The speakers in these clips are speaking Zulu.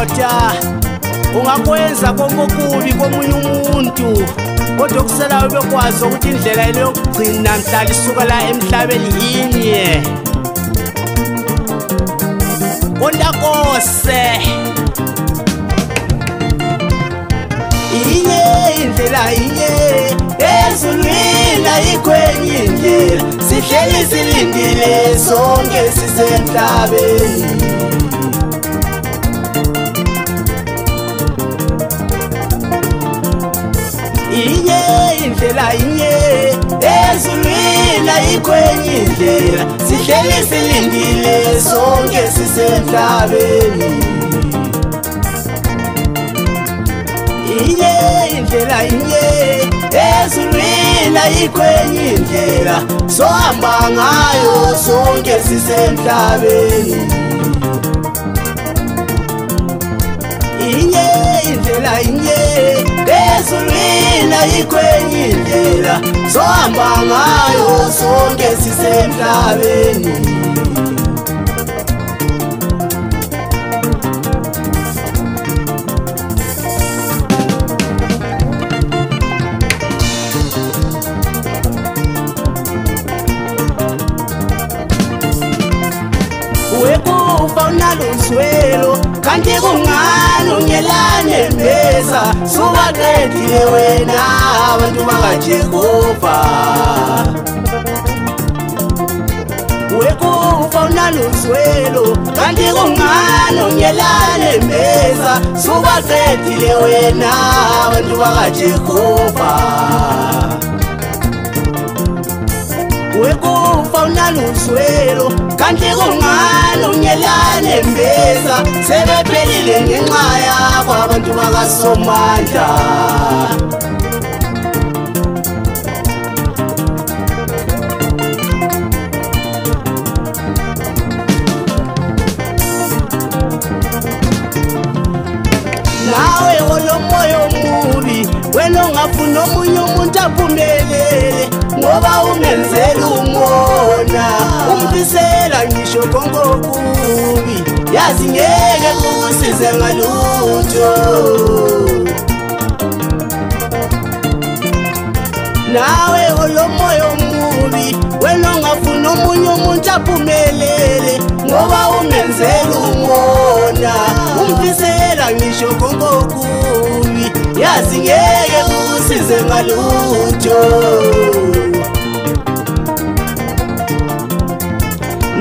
madoda ungakwenza konke komunye umuntu kodwa kuselayo bekwazi ukuthi indlela yokugcina mhlala isuka la emhlabeni yinye Kondakose inye indlela inye ezulwini ayikwenye indlela sihleli silindile sonke sisemhlabeni inye indlela inye ezulwini ayikwenye indlela sihleli silindile sonke sisemhlabeni inye indlela inye ezulwini ayikwenye indlela sohamba ngayo sonke sisemhlabeni inye indlela inye ezulwini ayikwenye indlela sohamba ngayo sonke sisemhlabeni Wekufa unaluzwelo kanti kungani unyelane mbeza subaqedile wena abantu bakaJehova Wekufa unaluzwelo kanti kungani unyelane mbeza subaqedile wena abantu bakaJehova Wekufa unaluzwelo kanti kungani unyelane mbeza sebephelile ngenxa yakho abantu bakaSomandla nawe olomoya omubi wena ongafuna omunye umuntu aphumelele ngoba umenzela umona umfisela ngisho konke okubi yazi ngeke kusize ngalutho nawe olomoya omubi wena ongafuna omunye umuntu aphumelele ngoba umenzela umona umfisela ngisho konke okubi yazi ngeke kusize ngalutho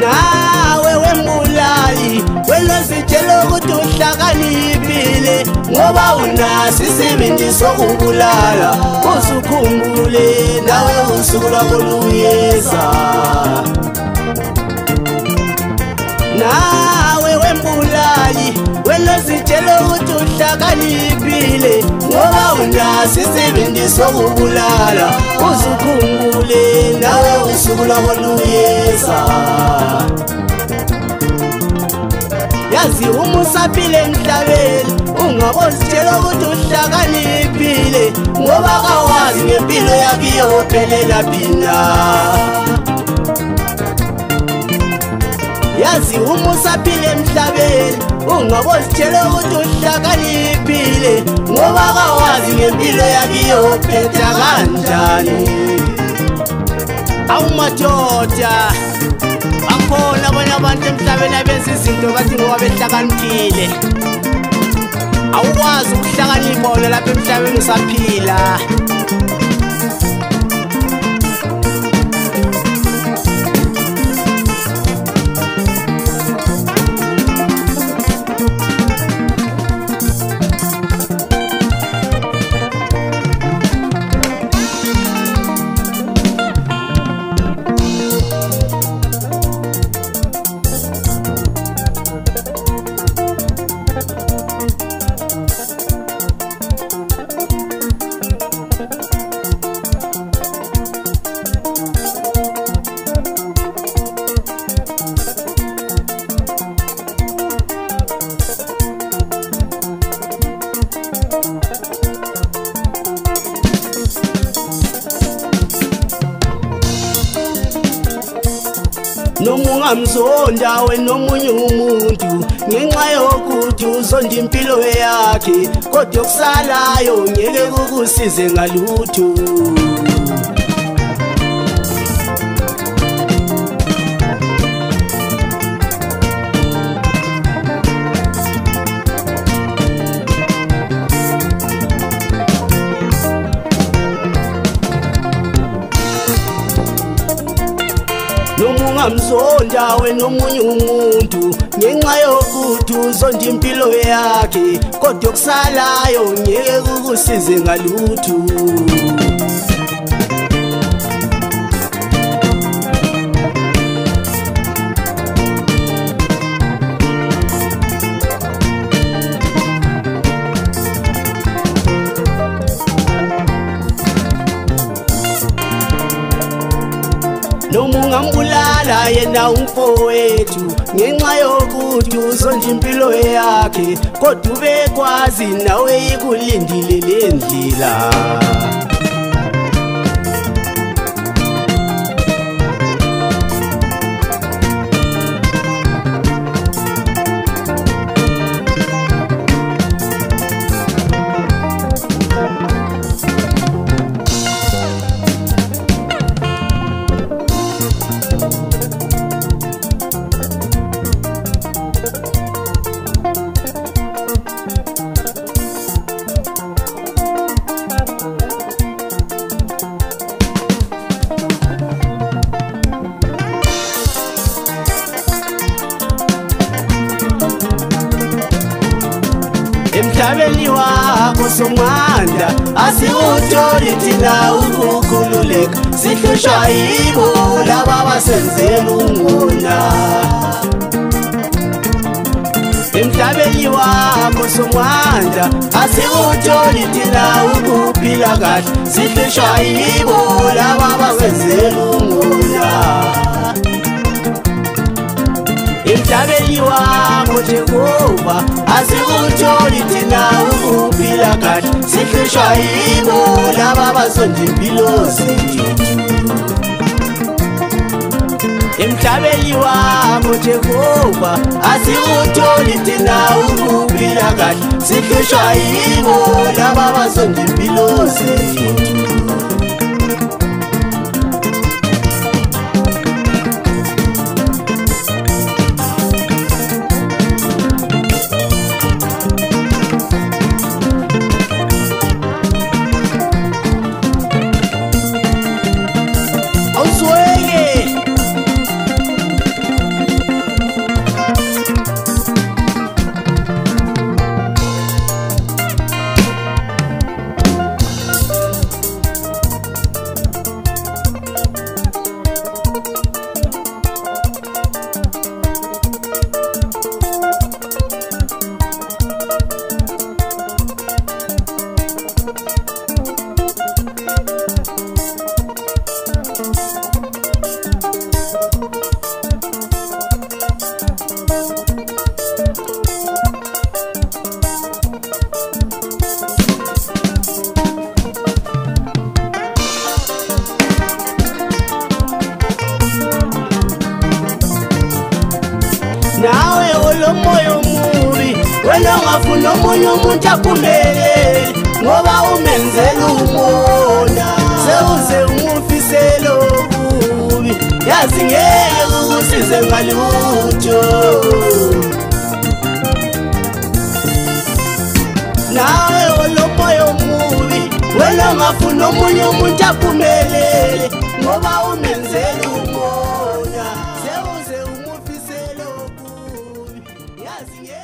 nawe wembulali welozitshela ukuthi uhlakaniphile ngoba unaso isibindi sokubulala uzukhumbule nawe usuku lwakho luyeza nawe wembulali welozitshela ukuthi uhlakaniphile ngoba unaso isibindi sokubulala uzukhumbule nawe usuku lwakho luyeza yazi umusaphile emhlabeni ungabozitshela ukuthi uhlakaniphile ngoba kawazi ngempilo yakho iyophelela phina yazi umusaphile emhlabeni ungabozitshela ukuthi uhlakaniphile ngoba kawazi ngempilo yakho iyophetha kanjani awumadoda bakhona abanye abantu emhlabeni abenza izinto bathi ngoba behlakaniphile awukwazi ukuhlakanipha wona lapha emhlabeni usaphila nomungamzonda wena nomunye umuntu ngenxa yokuthi uzonda impilo yakhe kodwa okusalayo ngeke kukusize ngalutho. Noma ungamzonda wena omunye umuntu ngenxa yokuthi uzonda impilo yakhe kodwa okusalayo ngeke kukusize ngalutho. Noma ungambulala yena umfowethu ngenxa yokuthi uzonda impilo yakhe kodwa ubekwazi nawe ikulindile le ndlela. Emhlabeni wakho somandla asiwutholi thina ukukhululeka, sihlushwa yibo laba abasenzela ungona. Emhlabeni wakho somandla asiwutholi thina ukuphila kahle, sihlushwa yibo laba abasenzela ungona. Emhlabeni wakho Jehova asikutholi thina ukuphila kahle, sihlushwa yibo laba abazonda impilo zethu. Emhlabeni wakho Jehova asikutholi thina ukuphila kahle, sihlushwa yibo laba abazonda impilo zethu. Nawe olomoyo mubi wena ungafuna omunye umuntu aphumelele ngoba umenzela umona, sewuze umufisele okubi yazi ngeke kukusize ngalutho. Nawe olomoyo mubi wena ungafuna omunye umuntu aphumelele ngoba umenzela umona, sewuze umufisele okubi yazi ngeke